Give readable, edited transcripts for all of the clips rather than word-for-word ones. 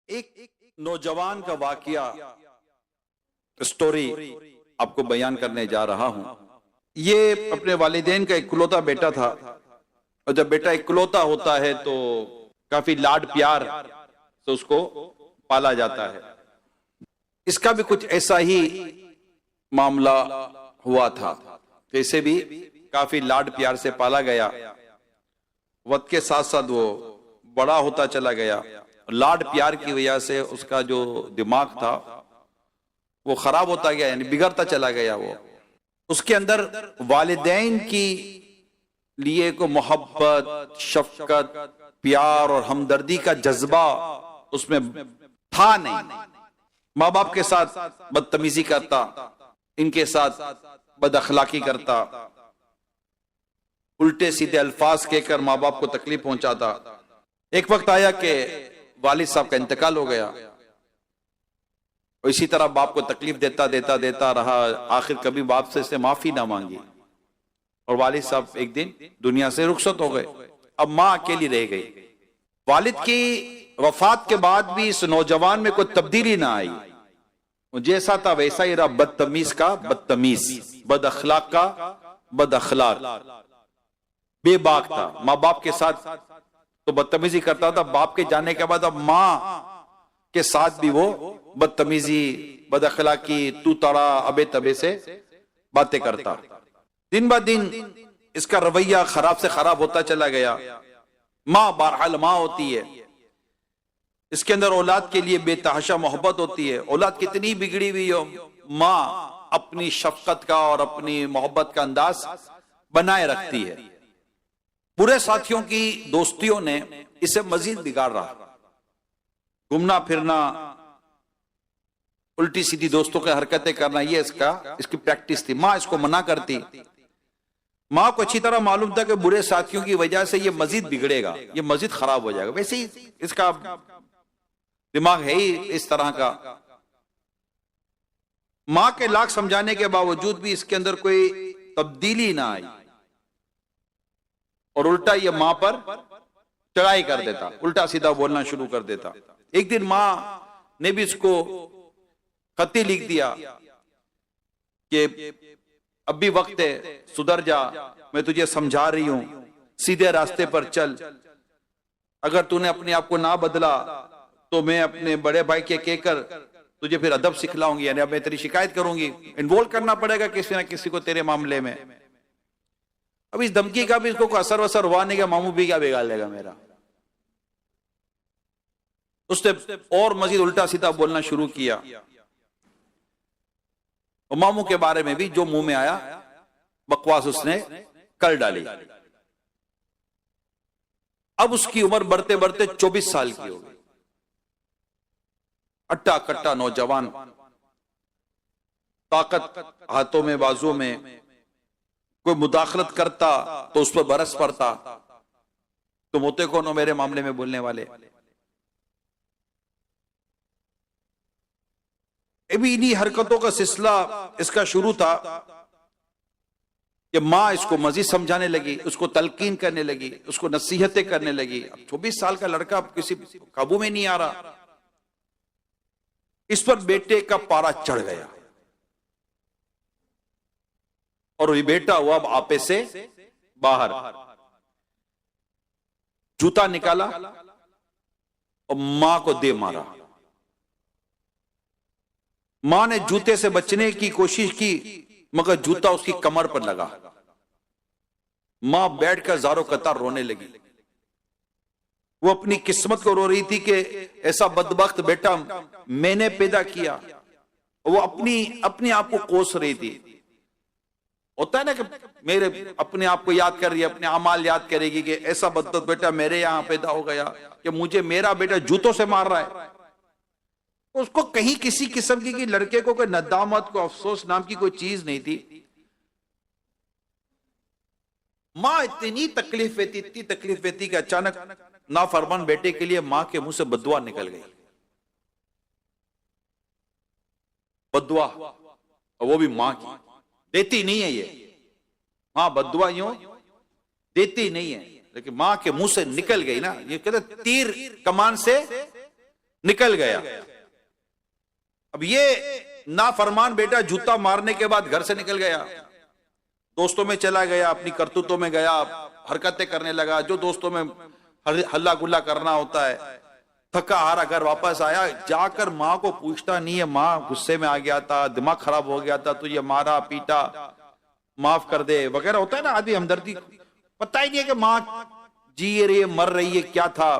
एक नौजवान का वाकया स्टोरी आपको बयान करने जा रहा हूं। ये अपने वालिदैन का इकलौता बेटा था, और जब बेटा इकलौता होता है तो काफी लाड प्यार से उसको पाला जाता है। इसका भी कुछ ऐसा ही मामला हुआ था, इसे भी काफी लाड प्यार से पाला गया। वक्त के साथ साथ वो बड़ा होता चला गया। लाड प्यार की वजह से उसका जो दिमाग था वो खराब होता गया, यानी बिगड़ता चला गया। वो उसके अंदर वालिदैन की लिए को मोहब्बत, शफकत, प्यार और हमदर्दी का जज्बा उसमें था नहीं। माँ बाप के साथ बदतमीजी करता, इनके साथ बदअखलाकी करता, उल्टे सीधे अल्फाज कहकर माँ बाप को तकलीफ पहुंचाता। एक वक्त आया कि वालिद साहब का इंतकाल हो गया, और इसी तरह बाप को तकलीफ देता देता देता रहा। आखिर कभी बाप से इसने माफी ना मांगी, और वालिद साहब एक दिन दुनिया से रुखसत हो गए। अब माँ अकेली रह गई। वालिद की वफात के बाद भी इस नौजवान में कोई तब्दीली ना आई। जैसा था वैसा ही रहा, बदतमीज का बदतमीज, बदअखलाक का बदअखलाक, बेबाक था। माँ बाप के साथ तो बदतमीजी करता था, बाप के जाने के बाद अब माँ के साथ भी वो बदतमीजी, बदअखलाकी, तू तड़ा, अबे तबे से बातें करता। दिन ब दिन इसका रवैया खराब से खराब होता चला गया। माँ बहरहाल माँ होती है, इसके अंदर औलाद के लिए बेतहाशा मोहब्बत होती है। औलाद कितनी बिगड़ी हुई हो, माँ अपनी शफकत का और अपनी मोहब्बत का अंदाज बनाए रखती है। बुरे साथियों की दोस्तियों ने इसे मजीद बिगाड़ रहा। घूमना फिरना, उल्टी सीधी दोस्तों की हरकतें करना, ये इसकी प्रैक्टिस थी। माँ इसको मना करती। माँ को अच्छी तरह मालूम था कि बुरे साथियों की वजह से ये मजीद बिगड़ेगा, ये मजीद खराब हो जाएगा। वैसे ही इसका दिमाग है ही इस तरह का। माँ के लाख समझाने के बावजूद भी इसके अंदर कोई तब्दीली ना आई, और उल्टा ये माँ पर चढ़ाई कर देता, उल्टा सीधा बोलना शुरू कर देता। एक दिन माँ ने भी इसको खत लिख दिया कि अब भी वक्त है, सुधर जा, मैं तुझे समझा रही हूं, सीधे रास्ते पर चल। अगर तूने अपने आप को ना बदला तो मैं अपने बड़े भाई के कहकर तुझे फिर अदब सिखलाऊंगी, यानी अब मैं तेरी शिकायत करूंगी। इन्वॉल्व करना पड़ेगा किसी ना किसी को तेरे मामले में। अब इस धमकी का भी इसको असर वसर हुआ नहीं, का मामू भी क्या बिगाड़ लेगा मेरा। उसने और मजीद उल्टा सीधा बोलना शुरू किया, और मामू के बारे में भी जो मुंह में आया बकवास उसने कर डाली। अब उसकी उम्र बढ़ते बढ़ते 24 साल की हो गई। अट्टा कट्टा नौजवान, ताकत हाथों में बाजुओं में। कोई मुदाखलत करता तो उस पर बरस पड़ता, तुम होते कौन हो मेरे मामले में बोलने वाले। अभी इन्हीं हरकतों का सिलसिला इसका शुरू था कि माँ इसको मजीद समझाने लगी, उसको तलकीन करने लगी, उसको नसीहतें करने लगी। अब 24 साल का लड़का किसी काबू में नहीं आ रहा। इस पर बेटे का पारा चढ़ गया, और ये बेटा हुआ अब आपे से बाहर। जूता निकाला और मां को दे मारा। मां ने जूते से बचने की कोशिश की, मगर जूता उसकी कमर पर लगा। मां बैठकर ज़ारो कतार रोने लगी। वो अपनी किस्मत को रो रही थी कि ऐसा बदबख्त बेटा मैंने पैदा किया। वो अपने आप को कोस रही थी। होता है ना कि मेरे अपने आप को याद कर रही है, अपने अमाल याद करेगी कि ऐसा बदबख्त बेटा मेरे यहां पैदा हो गया कि मुझे मेरा बेटा जूतों से मार रहा है। उसको कहीं किसी किस्म की लड़के को कोई नदामत, को अफसोस नाम की कोई चीज नहीं थी। मां इतनी तकलीफ देती कि अचानक नाफरमान बेटे के लिए मां के मुंह से बद्दुआ निकल गई। बद्दुआ, और वो भी मां की। देती नहीं है ये मां बद्दुआ, यूं देती नहीं है, लेकिन मां के मुंह से निकल गई ना। ये कहते तीर कमान से निकल गया। अब ये नाफरमान बेटा जूता मारने के बाद घर से निकल गया, दोस्तों में चला गया, अपनी करतूतों में गया, हरकतें करने लगा, जो दोस्तों में हल्ला गुल्ला करना होता है। थका हारा घर वापस आया, जाकर माँ को पूछता नहीं है, माँ गुस्से में आ गया था, दिमाग खराब हो गया था, तुझे मारा पीटा, माफ कर दे वगैरह होता है ना आदमी हमदर्दी। पता ही नहीं है कि माँ जी रही है मर रही है क्या था।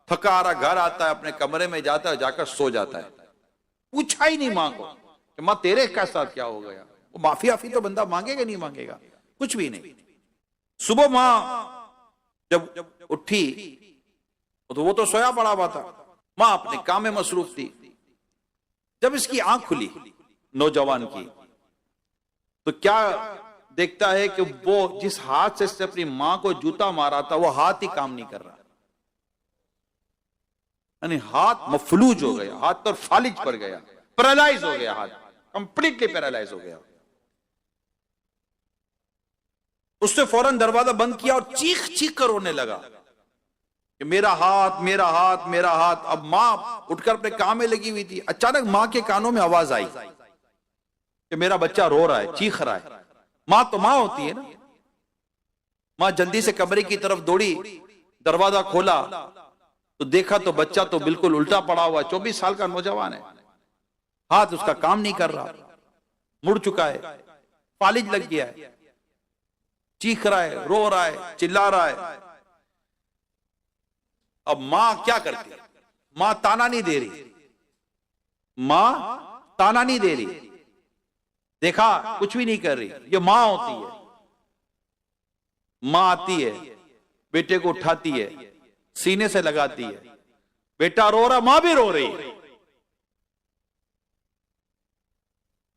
थका हारा घर आता है, अपने कमरे में जाता है, जाकर सो जाता है। पूछा ही नहीं माँ को कि माँ तेरे का साथ क्या हो गया। वो माफी आफी तो बंदा मांगेगा नहीं मांगेगा, कुछ भी नहीं। सुबह माँ जब उठी तो वो तो सोया पड़ा हुआ था, माँ अपने काम में मसरूफ थी। जब इसकी आंख खुली नौजवान की, तो क्या देखता है कि वो जिस हाथ से इसने अपनी मां को जूता मारा था वो हाथ ही काम नहीं कर रहा, यानी हाथ मफलूज हो गया, हाथ पर फालिज पड़ गया, पैरालाइज हो गया, हाथ कंप्लीटली पैरालाइज हो गया। उसने फौरन दरवाजा बंद किया और चीख चीख कर रोने लगा कि मेरा हाथ मेरा हाथ मेरा हाथ। अब मां उठकर अपने काम में लगी हुई थी। अचानक मां के कानों में आवाज आई कि मेरा बच्चा रो रहा है, चीख रहा है। मां तो मां होती है ना। मां जल्दी से कमरे की तरफ दौड़ी, दरवाजा खोला तो देखा तो बच्चा तो बिल्कुल उल्टा पड़ा हुआ, 24 साल का नौजवान है, हाथ उसका काम नहीं कर रहा, मुड़ चुका है, फालिज लग गया है, चीख रहा है, रो रहा है, चिल्ला रहा है। अब मां क्या करती? मां ताना नहीं दे रही, मां ताना नहीं दे रही, देखा कुछ भी नहीं कर रही। ये मां होती है। मां आती है, बेटे को उठाती है, सीने से लगाती है, बेटा रो रहा, मां भी रो रही है।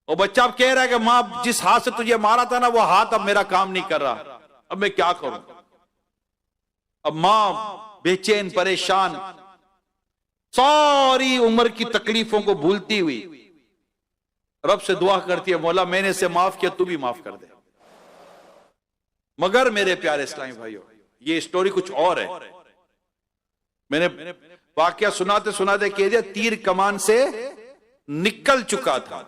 और बच्चा अब कह रहा है कि मां जिस हाथ से तुझे मारा था ना वो हाथ अब मेरा काम नहीं कर रहा, अब मैं क्या करूं। अब मां बेचैन परेशान सारी उम्र की तकलीफों को भूलती हुई रब से दुआ करती है, मौला मैंने इसे माफ किया, तू भी माफ कर दे। मगर मेरे प्यारे इस्लामी भाइयों, ये स्टोरी कुछ और है। मैंने वाकया सुनाते सुनाते कह दिया, तीर कमान से निकल चुका था।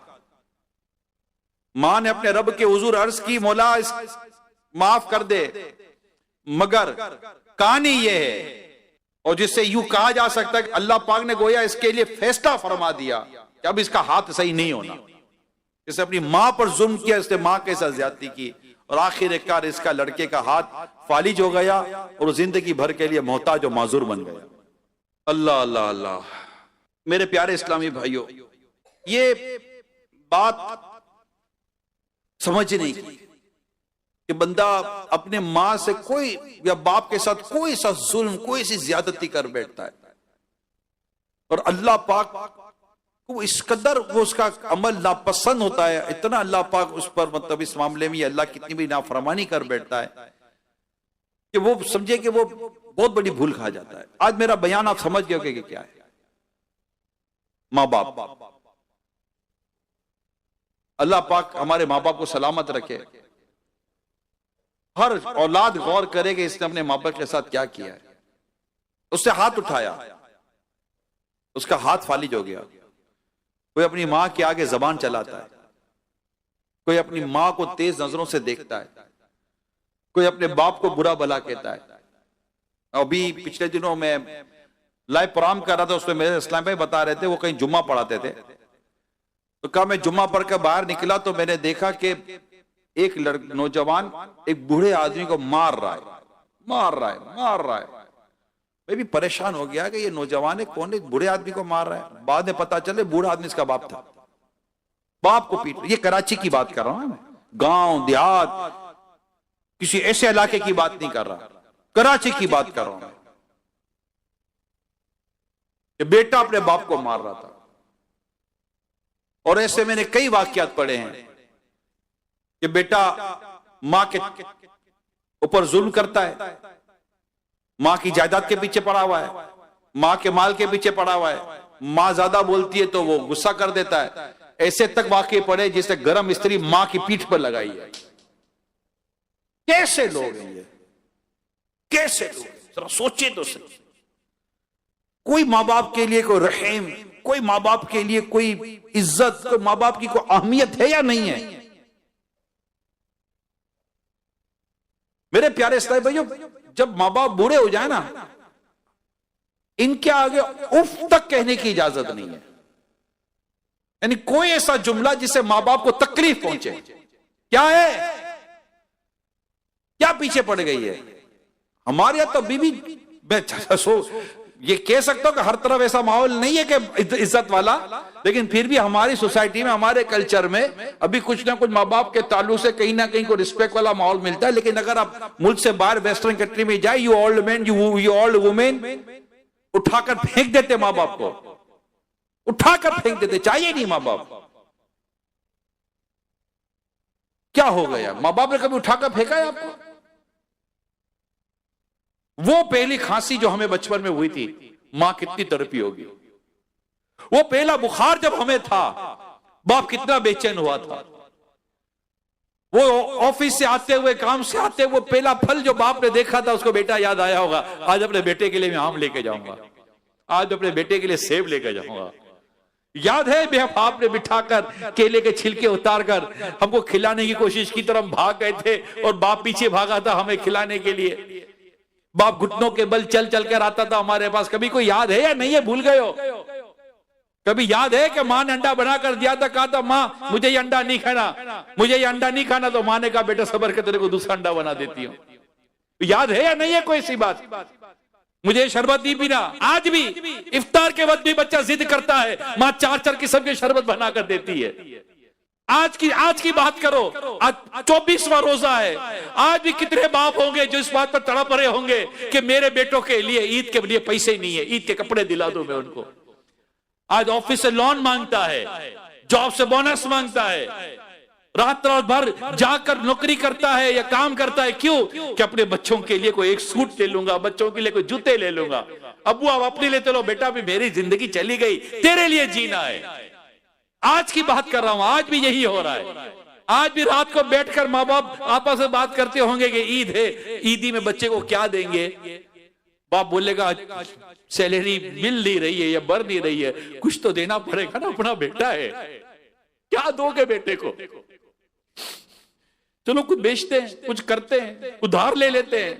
मां ने अपने रब के हुजूर अर्ज की, मौला माफ कर दे। मगर कहानी यह है, और जिससे यूं कहा जा सकता है कि अल्लाह पाक ने गोया इसके लिए फैसला फरमा दिया कि अब इसका हाथ सही नहीं होना। इसने अपनी मां पर जुल्म किया, इसने मां के साथ ज्यादती की, और आखिरकार इसका लड़के का हाथ फालिज हो गया और जिंदगी भर के लिए मोहताज और माजूर बन गया। अल्लाह अल्लाह अल्लाह। मेरे प्यारे इस्लामी भाइयों, ये बात समझने की कि बंदा अपने मां से कोई या बाप के साथ कोई सा जुल्म, कोई सी ज्यादती कर बैठता है, और अल्लाह पाक को इस कदर वो उसका अमल नापसंद होता है, इतना अल्लाह पाक उस पर मतलब इस मामले में अल्लाह कितनी भी नाफरमानी कर बैठता है कि वो समझे कि वो बहुत बड़ी भूल खा जाता है। आज मेरा बयान आप समझ गए कि क्या है। माँ बाप, अल्लाह पाक हमारे माँ बाप को सलामत रखे। हर औलाद गौर करे कि इसने अपने माँ बाप के साथ क्या किया है। उससे हाथ उठाया, उसका हाथ फालिज हो गया। कोई अपनी मां के आगे जबान चलाता है, कोई अपनी मां को तेज नजरों से देखता है, कोई अपने बाप को बुरा भला कहता है। अभी पिछले दिनों में लाइव प्रोग्राम कर रहा था, उसमें मेरे इस्लाम भाई बता रहे थे, वो कहीं जुम्मा पढ़ाते थे, तो कहा मैं जुम्मा पढ़ कर बाहर निकला तो मैंने देखा कि एक नौजवान एक बूढ़े आदमी को मार रहा है। मैं भी परेशान हो गया कि ये नौजवान है कौन, एक बूढ़े आदमी को मार रहा है। बाद में पता चले बूढ़ा आदमी इसका बाप था, बाप को पीट। ये कराची की बात कर रहा हूं मैं, गांव देहात किसी ऐसे इलाके की बात नहीं कर रहा, कराची की बात कर रहा हूं। ये बेटा अपने बाप को मार रहा था, और ऐसे मैंने कई वाकयात पढ़े हैं कि बेटा मां के ऊपर जुल्म करता है, मां की जायदाद के पीछे पड़ा हुआ है, मां के माल के पीछे पड़ा हुआ है, मां ज्यादा बोलती है तो वो गुस्सा कर देता है। ऐसे तक वाकये पड़े जिसे गरम स्त्री मां की पीठ पर लगाई है। कैसे लोग हैं ये, कैसे लोग, जरा सोचिए तो सही। कोई माँ बाप के लिए कोई रहम, कोई माँ बाप के लिए कोई इज्जत, कोई माँ बाप की कोई अहमियत है या नहीं है? मेरे प्यारे इस्लामी भाइयों, जब माँ बाप बूढ़े हो जाए ना, इनके आगे उफ तक कहने की इजाजत नहीं है। यानी कोई ऐसा जुमला जिससे माँ बाप को तकलीफ पहुंचे, क्या है, क्या पीछे पड़ गई है? हमारे यहां तो बीबी, ये कह सकता हूं कि हर तरफ ऐसा माहौल नहीं है कि इज्जत वाला, लेकिन फिर भी हमारी सोसाइटी में, हमारे कल्चर में अभी कुछ ना कुछ माँ बाप के ताल्लुक से कहीं ना कहीं को रिस्पेक्ट वाला माहौल मिलता है। लेकिन अगर आप मुल्क से बाहर वेस्टर्न कंट्री में जाए, you old man, you old women, उठाकर फेंक देते माँ बाप को, उठाकर फेंक देते, चाहिए नहीं माँ बाप। क्या हो गया? माँ बाप ने कभी उठाकर फेंका है आपको? वो पहली खांसी जो हमें बचपन में हुई थी, मां कितनी तड़पी होगी। वो पहला बुखार जब हमें था, बाप कितना बेचैन हुआ था। वो ऑफिस से आते हुए, काम से आते हुए, पहला फल जो बाप ने देखा था, उसको बेटा याद आया होगा, आज अपने बेटे के लिए मैं आम लेके जाऊंगा, आज अपने बेटे के लिए सेब लेके जाऊंगा। याद है मेरे बाप ने बिठाकर केले के छिलके उतार कर हमको खिलाने की कोशिश की, तो हम भाग गए थे और बाप पीछे भागा था हमें खिलाने के लिए। बाप घुटनों के बल चल चल कर आता था हमारे पास। कभी कोई याद है या नहीं है? भूल गए हो? कभी याद है कि मां ने अंडा बना कर दिया था, कहा था मां मुझे ये अंडा नहीं खाना, मुझे ये अंडा नहीं खाना, तो मां ने कहा बेटा सबर के तेरे को दूसरा अंडा बना देती हूं। याद है या नहीं है कोई ऐसी बात? मुझे शरबत नहीं पीना। आज भी इफ्तार के वक्त भी बच्चा जिद करता है, मां 4-4 किस्म के शरबत बना कर देती है। आज की बात करो, आज 24वां रोजा है। आज भी कितने बाप होंगे जो इस बात पर तड़प रहे होंगे कि मेरे बेटों के लिए ईद के लिए पैसे नहीं है, ईद के कपड़े दिला दो मैं उनको। आज ऑफिस से लोन मांगता है, जॉब से बोनस मांगता है, रात भर जाकर नौकरी करता है या काम करता है। क्यों? कि अपने बच्चों के लिए कोई एक सूट ले लूंगा, बच्चों के लिए कोई जूते ले लूंगा। अब्बू आप अपने लिए चलो, बेटा भी मेरी जिंदगी चली गई, तेरे लिए जीना है। आज की बात कर रहा हूं, आज भी यही हो रहा है। आज भी रात को बैठकर माँ बाप आपस में बात करते होंगे कि ईद है, ईदी में बच्चे को क्या देंगे। बाप बोलेगा सैलरी मिल नहीं रही है या बढ़ नहीं रही है, कुछ तो देना पड़ेगा ना, अपना बेटा है, क्या दोगे बेटे को? चलो कुछ बेचते हैं, कुछ करते हैं, उधार ले लेते हैं।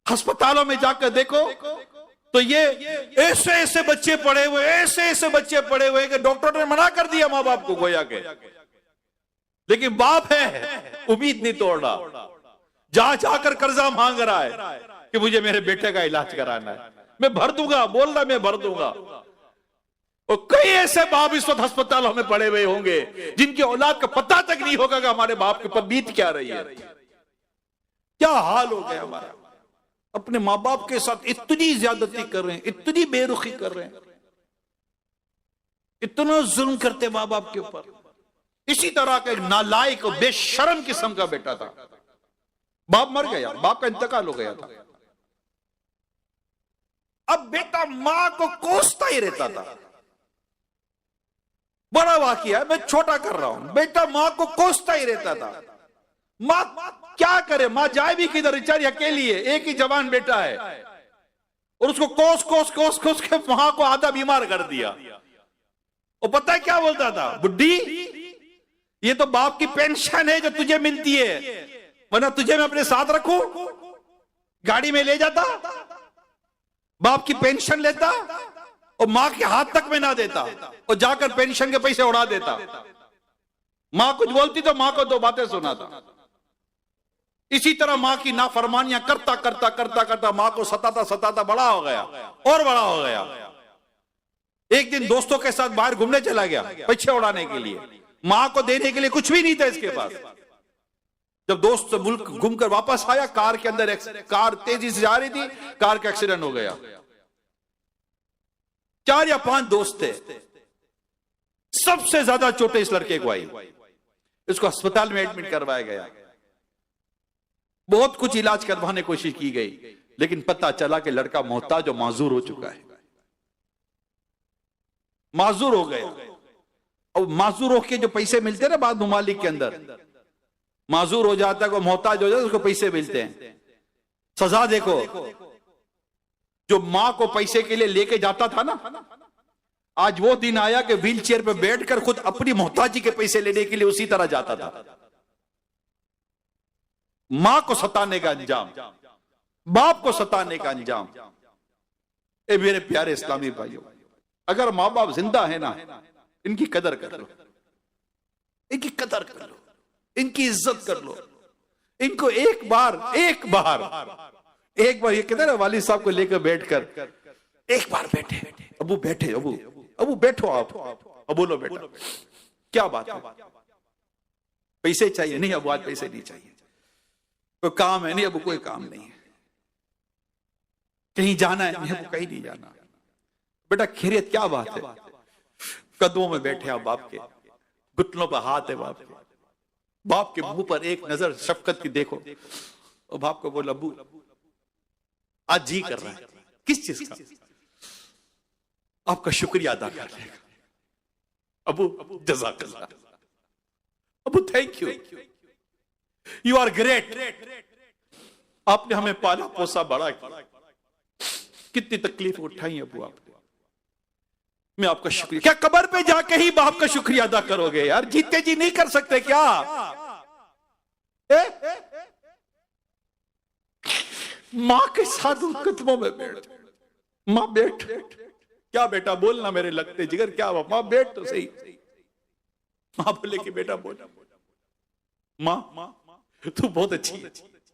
अस्पतालों में जाकर देखो तो ये ऐसे ऐसे बच्चे पड़े हुए, ऐसे ऐसे बच्चे पड़े हुए कि डॉक्टर ने मना कर दिया माँ बाप को गोया के, लेकिन बाप है उम्मीद नहीं तोड़ रहा, जा जाकर कर्जा मांग रहा है कि मुझे मेरे बेटे का इलाज कराना है, मैं भर दूंगा, बोल रहा मैं भर दूंगा। और कई ऐसे बाप इस वक्त अस्पतालों में पड़े हुए होंगे जिनकी औलाद का पता तक नहीं होगा कि हमारे बाप के ऊपर बीत क्या रही है। क्या हाल हो गया हमारा। अपने माँ बाप के साथ इतनी ज्यादती कर रहे हैं, इतनी बेरुखी कर रहे हैं, इतना जुल्म करते माँ बाप के ऊपर। इसी तरह का एक नालायक और बेशर्म किस्म का बेटा था, बाप मर गया, बाप का इंतकाल हो गया था। अब बेटा मां को कोसता ही रहता था। बड़ा वाकया है, मैं छोटा कर रहा हूं। बेटा मां को कोसता ही रहता था। मां क्या करे, मां जाए भी किधर, बेचारी अकेली है, एक ही जवान बेटा है, और उसको कोस कोस कोस कोस के मां को आधा बीमार कर दिया। और पता है क्या बोलता था, बुड्ढी ये तो बाप की पेंशन है जो तुझे मिलती है, वरना तुझे मैं अपने साथ रखूं, गाड़ी में ले जाता, बाप की पेंशन लेता और मां के हाथ तक में ना देता और जाकर पेंशन के पैसे उड़ा देता। मां कुछ बोलती तो मां को 2 बातें सुनाता। इसी तरह मां की नाफरमानियां करता करता करता करता मां को सताता सताता बड़ा हो गया और बड़ा हो गया। एक दिन दोस्तों के साथ बाहर घूमने चला गया पैसे उड़ाने के लिए, मां को देने के लिए कुछ भी नहीं था इसके पास। जब दोस्त मुल्क घूमकर वापस आया, कार के अंदर कार तेजी से जा रही थी, कार का एक्सीडेंट हो गया। 4 या 5 दोस्त थे, सबसे ज्यादा चोटें इस लड़के को आई। इसको अस्पताल में एडमिट करवाया गया, बहुत कुछ इलाज करवाने की कोशिश की गई, लेकिन पता चला कि लड़का मोहताज और माजूर हो चुका है, माजूर हो गया। और माजूर होके जो पैसे मिलते हैं ना बाद ममालिक के अंदर, माजूर हो जाता है, को मोहताज हो जाता है, उसको पैसे मिलते हैं। सजा देखो, जो मां को पैसे के लिए लेके जाता था ना, आज वो दिन आया कि व्हील चेयर पे बैठकर खुद अपनी मोहताजी के पैसे लेने के लिए उसी तरह जाता था। मां को सताने का अंजाम, बाप को सताने का अंजाम। ए मेरे प्यारे इस्लामी भाइयों, अगर मां बाप जिंदा है ना, इनकी कदर कर लो, इनकी कदर कर लो, इनकी इज्जत कर लो। इनको एक बार ये कहते हैं ना, वालिद साहब को लेकर बैठकर एक बार बैठे, अबू बैठे, अबू बैठो, आप अब बोलो बेटा क्या बात है, पैसे चाहिए? नहीं अबू आज पैसे नहीं चाहिए। कोई काम है? नहीं अबू कोई काम नहीं है। कहीं जाना है? नहीं अबू कहीं नहीं जाना। बेटा खैरियत? क्या बात है? कदमों में बैठे आप बाप के, घुटनों पर हाथ है बाप के, बाप के मुंह पर एक नजर शफकत की देखो और बाप को बोल अबू आज जी कर रहा है, किस चीज का? आपका शुक्रिया अदा कर लेगा। अबू जज़ाकल्लाह, Abu thank you, you are great, आपने हमें पाला पोसा बड़ा किया, कितनी तकलीफ उठाई अबू आपने, मैं आपका शुक्रिया। क्या कब्र पे जाके ही बाप का शुक्रिया अदा करोगे यार? जीते जी नहीं कर सकते क्या? मां के साथ कदमों में बैठ, मां बैठ, क्या बेटा बोलना मेरे लगते जिगर, क्या हुआ? मां बैठ तो सही। मां बोले कि बेटा बोल, मां तू बहुत अच्छी है,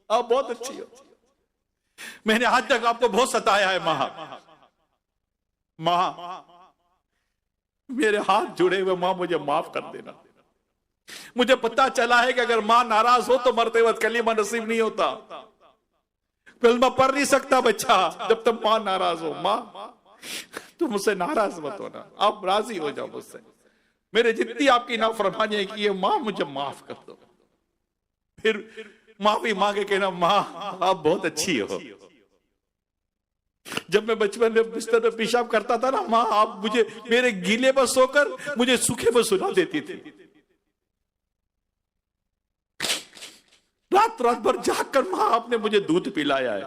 आप बहुत अच्छी हो, मैंने आज तक आपको बहुत सताया है मां मेरे हाथ जुड़े हुए, मां मुझे माफ कर देना। मुझे पता चला है कि अगर मां नाराज हो तो मरते वक्त कलीमा नसीब नहीं होता, कलमा पढ़ नहीं सकता बच्चा जब तक मां नाराज हो। मां तुम मुझसे नाराज मत होना, आप राजी हो जाओ मुझसे, मेरे जितनी आपकी नाफरमानी की है मां मुझे माफ कर दो। फिर माफी मांगे कहना मां आप बहुत अच्छी हो। जब मैं बचपन में बिस्तर पर पेशाब करता था ना, मां आप मुझे मेरे गीले पर सोकर मुझे सूखे पर सुला देती थी। रात भर जागकर मां आपने मुझे दूध पिलाया है,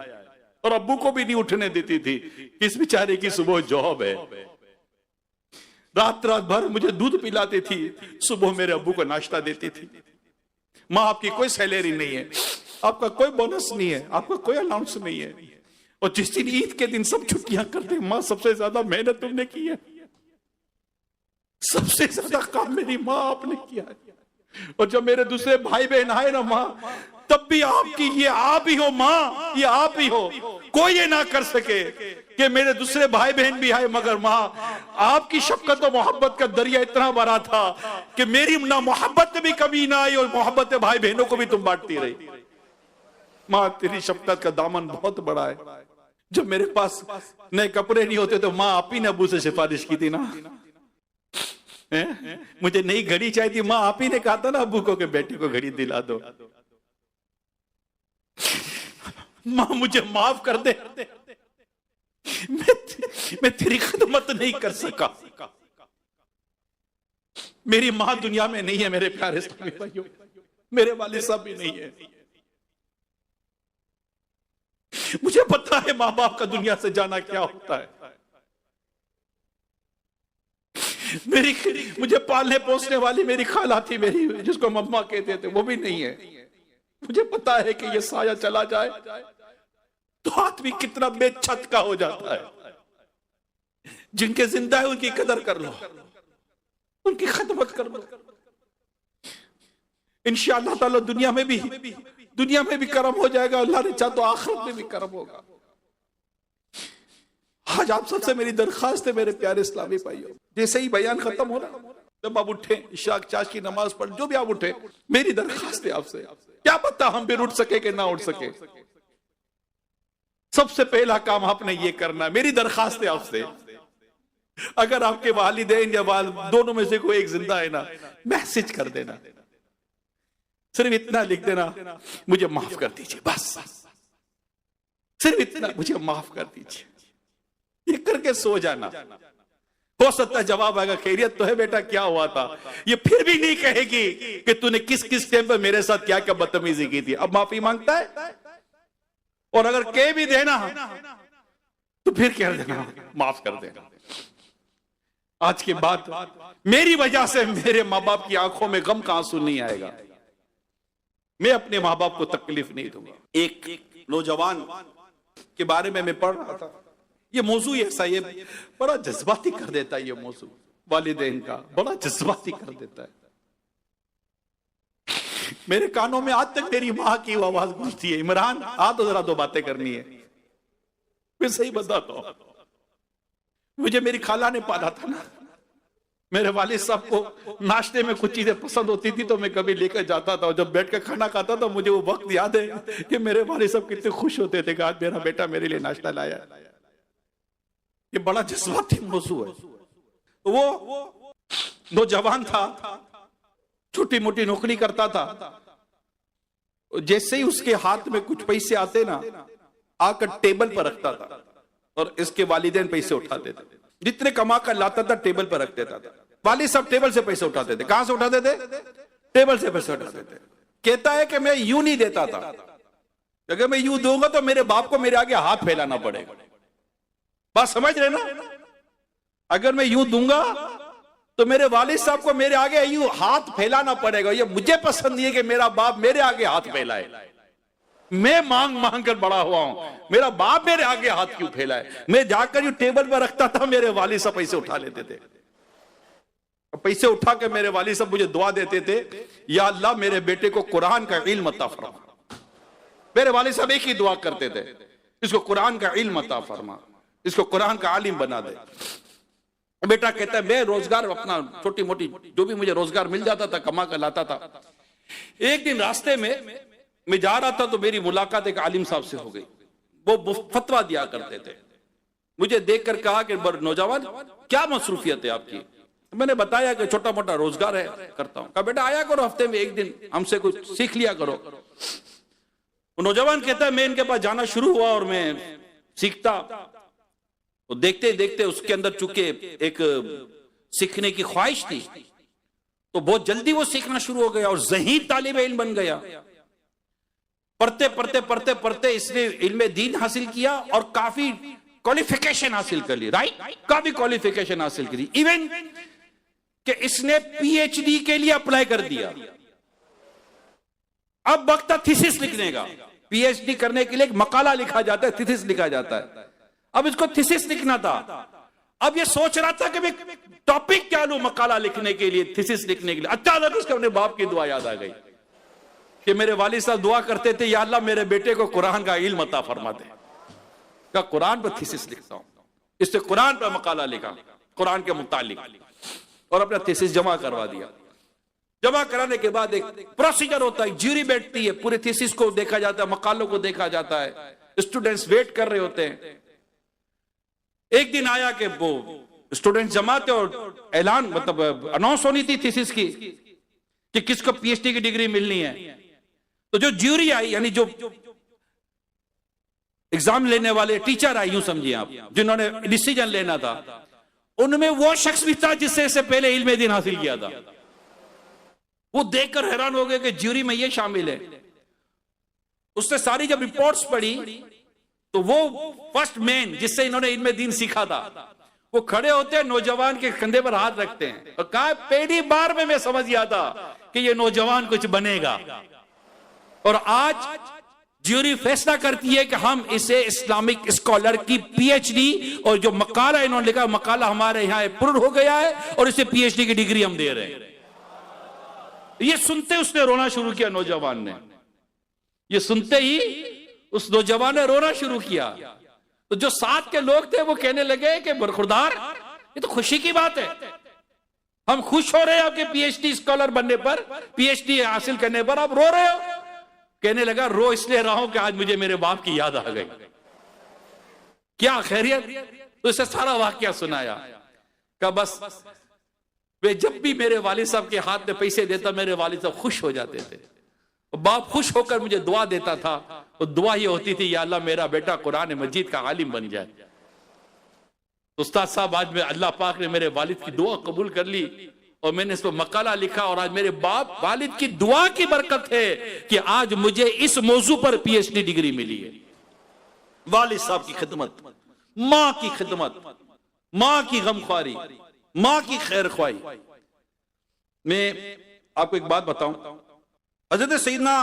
और अब्बू को भी नहीं उठने देती थी, किस बेचारे की सुबह जॉब है। रात भर मुझे दूध पिलाती थी, सुबह मेरे अब्बू को नाश्ता देती थी। मां आपकी कोई सैलरी नहीं है, आपका कोई बोनस नहीं है, आपका कोई अलाउंस नहीं है, और जिस दिन ईद के दिन सब छुट्टियां करते, मां सबसे ज्यादा मेहनत तुमने की है, सबसे ज्यादा काम मेरी मां आपने किया है। और जब मेरे दूसरे भाई बहन आए ना मां, तब भी आपकी, ये आप ही हो मां, ये आप ही हो, कोई ये ना कर सके कि मेरे दूसरे भाई बहन भी आए, मगर मां आपकी शफकत और मोहब्बत का दरिया इतना बड़ा था कि मेरी ना मोहब्बत में भी कमी ना आई, और मोहब्बत भाई बहनों को भी तुम बांटती रही। मां तेरी शफकत का दामन बहुत बड़ा है। जब मेरे पास नए कपड़े नहीं होते तो मां आप ही ने अबू से सिफारिश की थी ना, मुझे नई घड़ी चाहिए थी, मां आप ही ने कहा था ना अबू को कि बेटी को घड़ी दिला दो। मां मुझे माफ कर दे, मैं तेरी खिदमत नहीं कर सका। मेरी मां दुनिया में नहीं है मेरे प्यारे इस्लामी भाइयों, मेरे वालिद साहब भी नहीं है। मुझे पता है मां बाप का दुनिया से जाना क्या होता है। मुझे पालने पोसने वाली मेरी खाला थी, मेरी जिसको मम्मा कहते थे, वो भी नहीं है। मुझे पता है कि ये साया चला जाए तो आदमी कितना बेछत का हो जाता है। जिनके जिंदा है उनकी कदर कर लो, उनकी खिदमत कर लो, इंशाअल्लाह ताला दुनिया में भी करम हो जाएगा, अल्लाह ने चाहा तो आखिरत में भी करम होगा। आज आप सबसे मेरी दरखास्त है मेरे प्यारे इस्लामी भाइयों, जैसे ही बयान खत्म हो रहा, जब आप उठे इशा चाश की नमाज पढ़, जो भी आप उठे, मेरी दरखास्त है आपसे, क्या पता हम फिर उठ सके कि ना उठ सके, सबसे पहला काम आपने ये करना है। मेरी दरखास्त है आपसे, अगर आपके वालिदैन या दोनों में से कोई एक जिंदा है ना, मैसेज कर देना, सिर्फ इतना लिख देना, मुझे माफ कर दीजिए, बस सिर्फ इतना, मुझे माफ कर दीजिए, ये करके सो जाना। हो सकता है जवाब आएगा खैरियत तो है बेटा, क्या हुआ था। ये फिर भी नहीं कहेगी कि तूने किस किस टाइम पर मेरे साथ क्या क्या बदतमीजी की थी। अब माफी मांगता है, और अगर कह भी देना तो फिर कह देना माफ कर देना। आज के बाद मेरी वजह से मेरे माँ बाप की आंखों में गम का आंसू नहीं आएगा। मैं अपने माँ बाप को तकलीफ नहीं दूंगा। एक नौजवान के बारे में मैं पढ़ रहा था। ये मौजू ऐसा, ये बड़ा जज्बाती कर देता है। ये मौजू वालिदैन का बड़ा जज्बाती कर देता है। मेरे कानों में आज तक मेरी माँ की आवाज गूंजती है। इमरान आ तो जरा दो बातें करनी है। मैं सही बताता हूं, मुझे मेरी खाला ने पाला था ना। मेरे वालिद साहब को नाश्ते में कुछ चीजें पसंद होती थी तो मैं कभी लेकर जाता था, और जब बैठ कर खाना खाता था मुझे वो वक्त याद है कि मेरे वालिद साहब कितने खुश होते थे कि आज मेरा बेटा मेरे लिए नाश्ता लाया। ये बड़ा जज्बाती मौजू है। तो वो नौजवान था, छोटी मोटी नौकरी करता था। जैसे ही उसके हाथ में कुछ पैसे आते ना, आकर टेबल पर रखता था और इसके वालिदैन पैसे उठाते थे। जितने कमा कर लाता था टेबल पर रख देता था। वालिद साहब टेबल से पैसे उठाते थे। कहां से उठाते थे? टेबल से पैसे उठाते थे। कहता है कि मैं यूं नहीं देता था, अगर मैं यूं दूंगा तो मेरे बाप को मेरे आगे हाथ फैलाना पड़ेगा। बात समझ रहे ना? अगर मैं यूं दूंगा तो मेरे वालिद साहब को मेरे आगे यूं हाथ फैलाना पड़ेगा। ये मुझे पसंद नहीं है कि मेरा बाप मेरे आगे हाथ फैलाए। मैं मांग मांग कर बड़ा हुआ हूं, मेरा बाप मेरे आगे हाथ क्यों फैलाए? मैं जाकर यूं टेबल पर रखता था, मेरे वालिद साहब पैसे उठा लेते थे। पैसे उठा के मेरे वालिद साहब मुझे दुआ देते थे, या अल्लाह मेरे बेटे को कुरान का इल्म अता फरमा। मेरे वालिद साहब एक ही दुआ करते थे, इसको कुरान का इल्म अता फरमा, इसको कुरान का आलिम बना दे। बेटा कहता है मैं रोजगार अपना छोटी मोटी जो भी मुझे रोजगार मिल जाता था कमा कर लाता था। एक दिन रास्ते में मैं जा रहा था तो मेरी मुलाकात एक आलिम साहब से हो गई। वो फतवा दिया करते थे। मुझे देखकर कहा कि नौजवान क्या मसरूफियत है आपकी? मैंने बताया कि छोटा मोटा रोजगार है, करता हूं। कहा बेटा आया करो हफ्ते में एक दिन, हमसे कुछ सीख लिया करो। नौजवान कहता है मैं इनके पास जाना शुरू हुआ और मैं सीखता। तो देखते देखते उसके अंदर चूंकि एक सीखने की ख्वाहिश थी तो बहुत जल्दी वो सीखना शुरू हो गया और ज़हीन तालिब इल्म बन गया। पढ़ते पढ़ते पढ़ते पढ़ते इसने इल्म दीन हासिल किया और काफी क्वालिफिकेशन हासिल कर ली। राइट, काफी क्वालिफिकेशन हासिल करी। इवन कि इसने पीएचडी के लिए अप्लाई कर दिया। अब वक्त था थीसिस लिखने का। पीएचडी करने के लिए एक मकाला लिखा जाता है, थीसिस लिखा जाता है। अब इसको थीसिस लिखना था। अब ये सोच रहा था कि मैं टॉपिक क्या लूं मकाला लिखने के लिए, थीसिस लिखने के लिए। अचानक उसको अपने बाप की दुआ याद आ गई कि मेरे वालिद साहब दुआ करते थे, या अल्लाह मेरे बेटे को कुरान का इल्म अता फरमा दे। का कुरान पर थीसिस लिखता हूं। इसने कुरान पर मकाला लिखा, कुरान के मुतालिक, और अपना थीसिस जमा करवा दिया। जमा कराने के बाद एक प्रोसीजर होता है, ज्यूरी बैठती है, पूरे थीसिस को देखा जाता है, मकालों को देखा जाता है, स्टूडेंट्स वेट कर रहे होते हैं। एक दिन आया कि वो स्टूडेंट जमा थे और ऐलान मतलब अनाउंस होनी थी थीसिस की कि किसको पीएचडी की डिग्री मिलनी है। तो जो ज्यूरी आई, यानी जो एग्जाम लेने वाले टीचर आए, यूं समझिए आप, जिन्होंने डिसीजन लेना था, उनमें वो शख्स भी था जिससे इससे पहले इल्म दीन हासिल किया था। वो देखकर हैरान हो गए कि ज्यूरी में ये शामिल है। उसने सारी जब रिपोर्ट्स पढ़ी तो वो फर्स्ट मैन जिससे इन्होंने इल्म दीन सीखा था, वो खड़े होते हैं, नौजवान के कंधे पर हाथ रखते हैं और कहा पहली बार में मैं समझ गया था कि ये नौजवान कुछ बनेगा। और आज ज्यूरी फैसला करती है कि हम इसे इस्लामिक स्कॉलर की पीएचडी, और जो मकाला इन्होंने लिखा मकाला हमारे यहाँ अप्रूव हो गया है और इसे पीएचडी की डिग्री हम दे रहे हैं। ये सुनते उसने रोना शुरू किया। नौजवान ने ये सुनते ही उस नौजवान ने रोना शुरू किया। तो जो साथ के लोग थे वो कहने लगे कि बरखुरदार, ये तो खुशी की बात है, हम खुश हो रहे हैं आपके पीएचडी स्कॉलर बनने पर, पीएचडी हासिल करने पर, आप रो रहे हो। कहने लगा रो इसलिए रहा हूं कि आज मुझे मेरे बाप की याद आ गई। क्या खैरियत? तो इसे सारा वाकया सुनाया। का बस वे जब भी मेरे वालिद साहब के हाथ में पैसे देता, मेरे वालिद साहब खुश हो जाते थे। बाप खुश होकर मुझे दुआ देता था, और दुआ ये होती थी, या अल्लाह मेरा बेटा कुरान मजीद का आलिम बन जाए। उस्ताद साहब, आज मैं अल्लाह पाक ने मेरे वालिद की दुआ कबूल कर ली और मैंने इस पर मकाला लिखा, और आज मेरे बाप वालिद की दुआ की बरकत है कि आज मुझे इस मौजू पर पीएचडी डिग्री मिली है। वालिद साहब की खिदमत, मां की खिदमत, मां की गमख्वारी, मां की खैर ख्वाही। मैं आपको एक बात बताऊं, हजरत सैयदना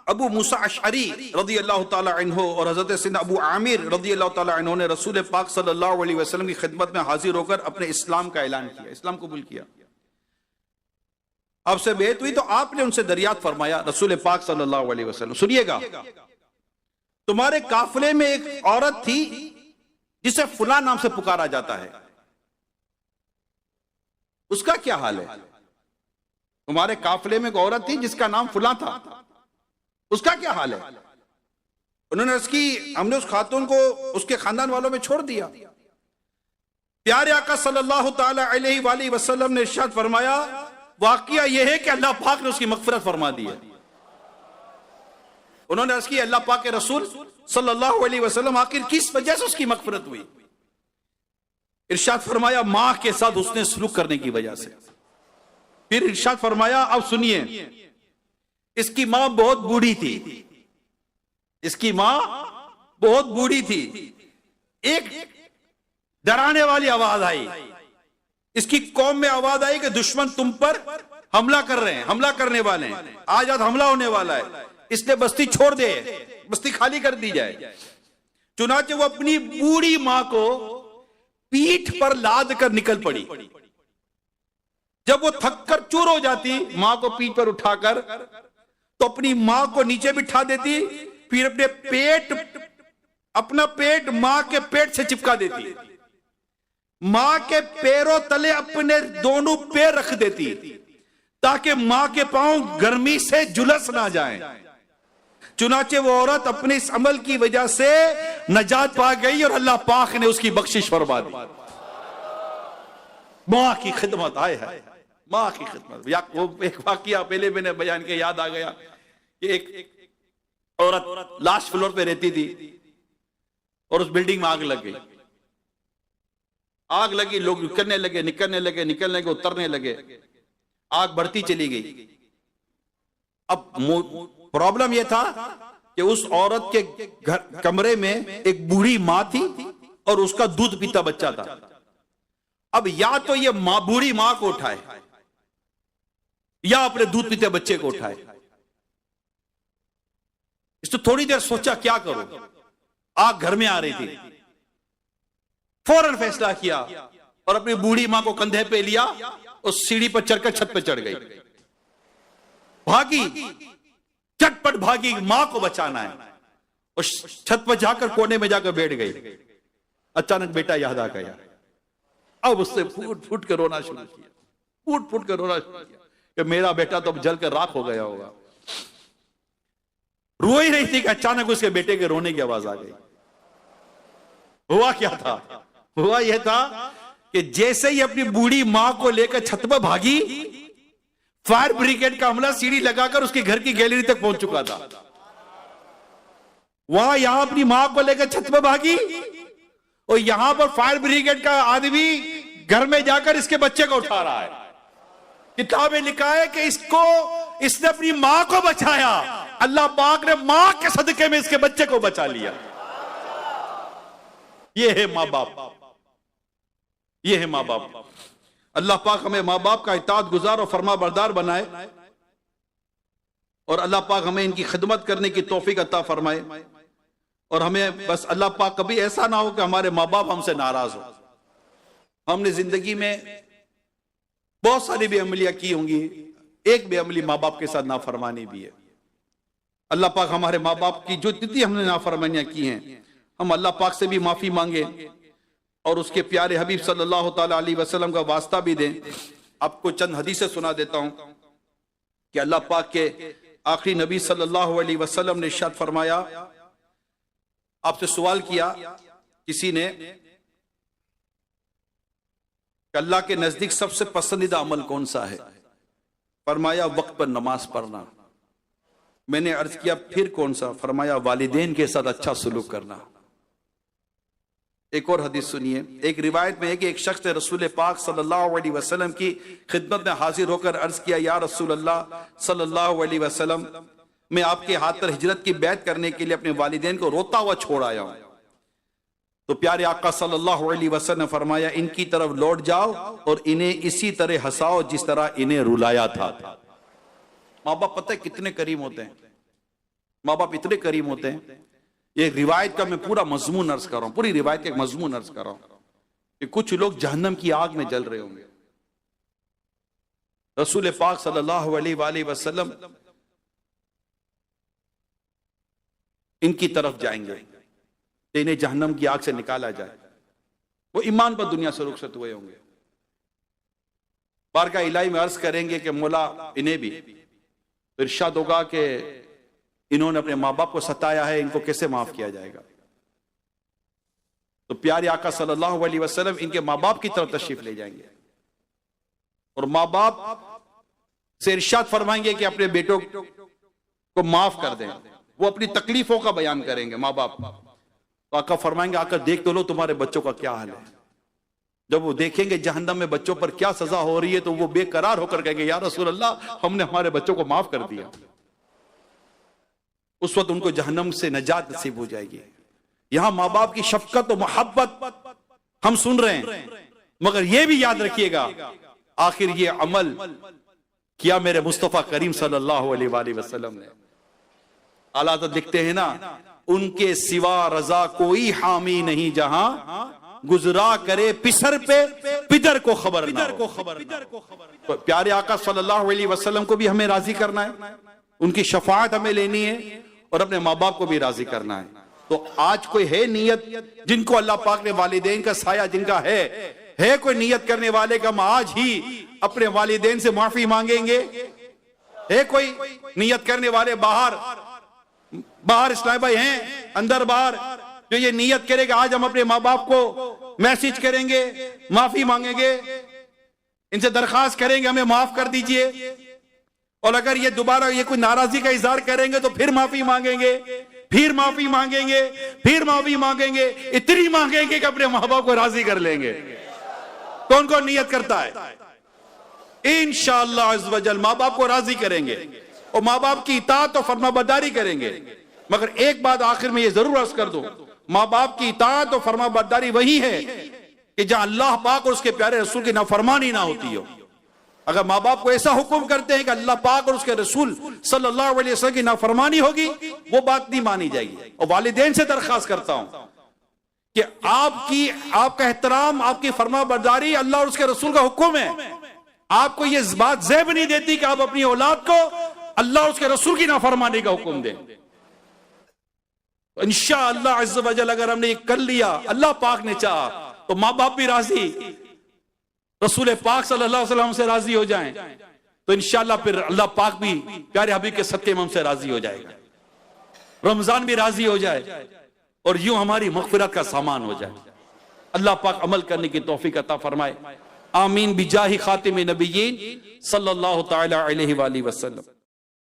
अबू मूसा अशअरी रज़ी अल्लाह ताला अन्हु और हजरत सैयदना अबू आमिर रज़ी अल्लाह ताला अन्हु ने रसूल पाक सल्लल्लाहु अलैहि वसल्लम की खिदमत में हाजिर होकर अपने इस्लाम का ऐलान किया, इस्लाम कबूल किया। आपसे बेत हुई तो आपने उनसे दरियात फरमाया, रसूल पाक सल्लल्लाहु अलैहि वसल्लम सुनिएगा, तुम्हारे काफिले में एक औरत थी जिसे फुला नाम से पुकारा जाता है, उसका क्या हाल है? तुम्हारे काफिले में एक औरत थी जिसका नाम फुला था, उसका क्या हाल है? उन्होंने अर्ज की, हमने उस खातून को उसके खानदान वालों में छोड़ दिया। प्यारे आका सल्लल्लाहु ताला अलैहि वसल्लम ने इरशाद फरमाया, वाकया यह है कि अल्लाह पाक ने उसकी मगफिरत फरमा दी है। उन्होंने अर्ज की, अल्लाह पाक के रसूल सल्लल्लाहु अलैहि वसल्लम आखिर किस वजह से उसकी मगफिरत हुई? इरशाद फरमाया, मां के साथ उसने सलूक करने की वजह से। फिर इरशाद फरमाया, अब सुनिए, इसकी मां बहुत बूढ़ी थी, इसकी मां बहुत बूढ़ी थी। एक डराने वाली आवाज आई, इसकी कौम में आवाज आई कि दुश्मन तुम पर हमला कर रहे हैं, हमला करने वाले हैं, आज हमला होने वाला है, इसलिए बस्ती छोड़ दे, बस्ती खाली कर दी जाए। चुनाचे वो अपनी बूढ़ी मां को पीठ पर लाद कर निकल पड़ी। जब वो थक कर चूर हो जाती, मां को पीठ पर उठाकर तो अपनी मां को नीचे बिठा देती, फिर अपना पेट मां के पेट से चिपका देती, मां के पैरों तले अपने दोनों पैर रख देती ताकि मां के पांव गर्मी से झुलस ना जाएं। चुनाचे वो औरत अपने इस अमल की वजह से नजात पा गई और अल्लाह पाक ने उसकी बख्शिश फरमा दी। मां की खिदमत आए है, मां की खिदमत। वो एक वाकया पहले मैंने बयान के याद आ गया कि एक औरत लास्ट फ्लोर पे रहती थी और उस बिल्डिंग में आग लग गई। आग लगी, लोग निकलने लगे, निकलने लगे, निकलने लगे, उतरने लगे, आग बढ़ती चली गई। अब प्रॉब्लम यह था कि उस औरत के घर कमरे में एक बूढ़ी मां थी और उसका दूध पीता बच्चा था। अब या तो ये बूढ़ी मां को उठाए या अपने दूध पीते बच्चे को उठाए। इसको थोड़ी देर सोचा क्या करूं, आग घर में आ रही थी। फौरन फैसला किया और अपनी बूढ़ी मां को कंधे पे लिया, उस सीढ़ी पर चढ़कर छत पे चढ़ गई, भागी, चटपट भागी, मां को बचाना है। उस छत पर जाकर कोने में जाकर बैठ गई। अचानक बेटा याद आ गया। अब उससे फूट फूट कर रोना शुरू किया, फूट फूट कर रोना शुरू किया कि मेरा बेटा तो अब जलकर राख हो गया होगा। रो ही रही थी कि अचानक उसके बेटे के रोने की आवाज आ गई। हुआ क्या था? हुआ यह था कि जैसे ही अपनी बूढ़ी मां को लेकर छत पर भागी, फायर ब्रिगेड का अमला सीढ़ी लगाकर उसके घर की गैलरी तक पहुंच चुका था। वहां यहां अपनी मां को लेकर छत पर भागी और यहां पर फायर ब्रिगेड का आदमी घर में जाकर इसके बच्चे को उठा रहा है। किताब में लिखा है कि इसने अपनी मां को बचाया, अल्लाह पाक ने मां के सदके में इसके बच्चे को बचा लिया। ये है मां बाप, ये है मां बाप। अल्लाह पाक हमें मां बाप का इताअत गुजार और फरमा बरदार बनाए और अल्लाह पाक हमें इनकी खिदमत करने की तौफीक अता फरमाए। और हमें बस अल्लाह पाक कभी ऐसा ना हो कि हमारे मां बाप हमसे नाराज हो। हमने जिंदगी में बहुत सारी बेअमलियां की होंगी, एक बेअमली मां बाप के साथ नाफरमानी भी है। अल्लाह पाक हमारे मां बाप की जो जितनी हमने नाफरमानियां की हैं, हम अल्लाह पाक से भी माफी मांगे और उसके प्यारे हबीब सल्लल्लाहु ताला अलैहि वसल्लम का वास्ता भी दें। आपको चंद हदीसें सुना देता हूं कि अल्लाह पाक के आखिरी नबी सल्लल्लाहु अलैहि वसल्लम ने इरशाद फरमाया, आपसे सवाल किया किसी ने कि अल्लाह के नजदीक सबसे पसंदीदा अमल कौन सा है? फरमाया वक्त पर नमाज पढ़ना। मैंने अर्ज किया फिर कौन सा? फरमाया वालिदैन के साथ अच्छा सलूक करना। एक और हदीस सुनिए। एक रिवायत में है कि एक शख्स ने रसूल पाक सल्लल्लाहु अलैहि वसल्लम की खिदमत में हाजिर होकर अर्ज किया, या रसूल अल्लाह सल्लल्लाहु अलैहि वसल्लम, मैं आपके हाथ पर हिजरत की बैत करने के लिए अपने वालिदैन को रोता हुआ छोड़ आया हूं। तो प्यारे आका सल्लल्लाहु अलैहि वसल्लम ने फरमाया, इनकी तरफ लौट जाओ और इन्हें इसी तरह हंसाओ जिस तरह इन्हें रुलाया था। माँ बाप पता है कितने करीम होते हैं, माँ बाप इतने करीम होते हैं। ये रिवायत का मैं पूरा मजमून अर्ज कर रहा हूं, पूरी रिवायत का एक मजमून अर्ज कर रहा हूं कि कुछ लोग जहन्नम की आग में जल रहे होंगे। रसूल पाक सल्लल्लाहु अलैहि वसल्लम इनकी तरफ जाएंगे, इन्हें जहन्नम की आग से निकाला जाए। वो ईमान पर दुनिया से रुखसत हुए होंगे। बारगाह इलाही में अर्ज करेंगे कि मौला इन्हें भी, तो इरशाद होगा कि इन्होंने अपने माँ बाप को सताया है, इनको कैसे माफ किया जाएगा। तो प्यारे आका सल्लल्लाहु अलैहि वसल्लम इनके माँ बाप की तरफ तशरीफ ले जाएंगे और माँ बाप से इरशाद फरमाएंगे कि अपने बेटों को माफ कर दें। वो अपनी तकलीफों का बयान करेंगे माँ बाप। तो आका फरमाएंगे, आका देख तो लो तुम्हारे बच्चों का क्या हाल है। जब वो देखेंगे जहन्नम में बच्चों पर क्या सजा हो रही है तो वो बेकरार होकर कहेंगे, या रसूल अल्लाह, हमने हमारे बच्चों को माफ कर दिया। उस वक्त उनको जहन्नम से नजात नसीब हो जाएगी। यहां माँ बाप की शफकत और मोहब्बत हम सुन रहे हैं, मगर यह भी याद रखिएगा आखिर ये अमल किया मेरे मुस्तफा करीम सल्लल्लाहु अलैहि वसल्लम ने। आला तो लिखते हैं ना, उनके सिवा रजा कोई हामी नहीं जहां गुजरा करे पिसर पे पिदर को खबर ना हो। तो प्यारे आका सल्लल्लाहु अलैहि वसल्लम को भी हमें राजी करना है, उनकी शफाअत हमें लेनी है और अपने माँ बाप को भी राजी करना है। तो आज कोई है नियत जिनको अल्लाह पाक ने वालिदैन का साया जिनका है कोई नियत करने वाले का हम आज ही अपने वालिदैन से माफी मांगेंगे? है कोई नियत करने वाले बाहर इस्लाम भाई हैं, अंदर बाहर, जो ये नियत करेगा आज हम अपने माँ बाप को मैसेज करेंगे, माफी मांगेंगे, इनसे दरखास्त करेंगे हमें माफ कर दीजिए। और अगर ये दोबारा ये कोई नाराजगी का इजहार करेंगे तो फिर माफी मांगेंगे, फिर माफी मांगेंगे, फिर माफी मांगेंगे, इतनी मांगेंगे कि अपने माँ बाप को राजी कर लेंगे। कौन कौन नियत करता है? इंशाअल्लाह अज़्ज़ वजल माँ बाप को राजी करेंगे और माँ बाप की इताअत और फरमाबरदारी करेंगे। मगर एक बात आखिर में ये जरूर अर्ज कर दूं, माँ बाप की इताअत और फरमाबरदारी वही है कि जहां अल्लाह पाक और उसके प्यारे रसूल की नाफरमानी ना होती हो। अगर माँ बाप को ऐसा हुक्म करते हैं कि अल्लाह पाक और उसके रसूल सल्लल्लाहु अलैहि वसल्लम की नाफरमानी होगी, वो बात नहीं मानी जाएगी। और वालिदैन से दरखास्त करता हूं कि आपका एहतराम, आपकी फरमाबरदारी अल्लाह और उसके रसूल का हुक्म है। आपको ये बात ज़ेब नहीं देती कि आप अपनी औलाद को अल्लाह और उसके रसूल की नाफरमानी का हुक्म दें। इंशाअल्लाह अज़्ज़ वजल अगर हमने ये कर लिया, अल्लाह पाक ने चाहा तो माँ बाप भी राजी, रसूल पाक सल्लल्लाहु अलैहि वसल्लम से राजी हो जाएं, तो इंशाअल्लाह फिर अल्लाह पाक भी प्यारे हबीब के सत्ते में हमसे राजी हो जाएगा। रमजान भी राजी हो जाए और यूं हमारी मग़फ़िरत का सामान हो जाए। अल्लाह पाक अमल करने की तौफीक अता फरमाए। आमीन बिजाहि खातिम नबिय्यीन सल्लल्लाहु तआला अलैहि वसल्लम।